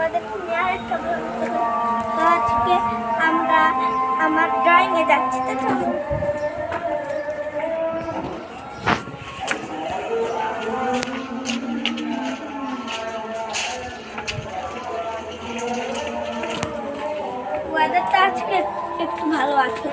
তোমাদের নিয়ে আরেকটা বন্ধু। তো আজকে আমরা আমার ড্রয়িংয়ে যাচ্ছি। তো চলো। ওয়েদারটা আজকে একটু ভালো আছে।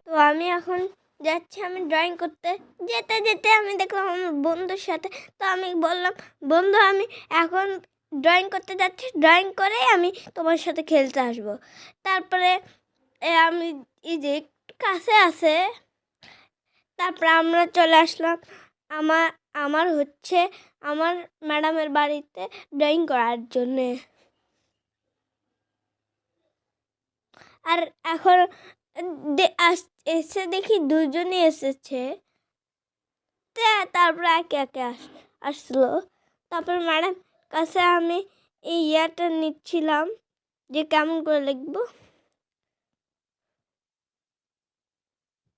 তো আমি এখন যাচ্ছি আমি ড্রয়িং করতে। যেতে যেতে আমি দেখলাম আমার বন্ধুর সাথে। তো আমি বললাম, বন্ধু আমি এখন ড্রয়িং করতে যাচ্ছি, ড্রয়িং করে আমি তোমার সাথে খেলতে আসবো। তারপরে আমি এই যে একটু কাছে আছে, তারপরে আমরা চলে আসলাম আমার আমার হচ্ছে আমার ম্যাডামের বাড়িতে ড্রয়িং করার জন্যে। আর এখন এসে দেখি দুজনই এসেছে। তারপরে একে একে আসলো। তারপর ম্যাডাম কাছে আমি এই ইয়াটা নিচ্ছিলাম যে কেমন করে লিখবো।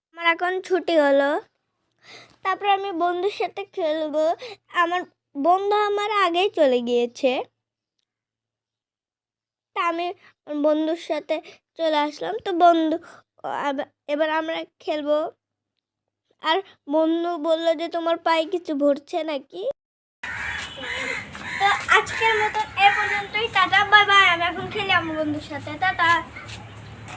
আমার এখন ছুটি হলো। তারপর আমি বন্ধুর সাথে খেলবো। আমার বন্ধু আমার আগেই চলে গিয়েছে। তা আমি বন্ধুর সাথে চলে আসলাম। তো বন্ধু এবার আমরা খেলবো। আর বন্ধু বললো যে তোমার পায়ে কিছু ভরছে নাকি। তো আজকের মতো এ পর্যন্তই। Tata, bye bye. আমি এখন খেলি আমার বন্ধুর সাথে। টাটা।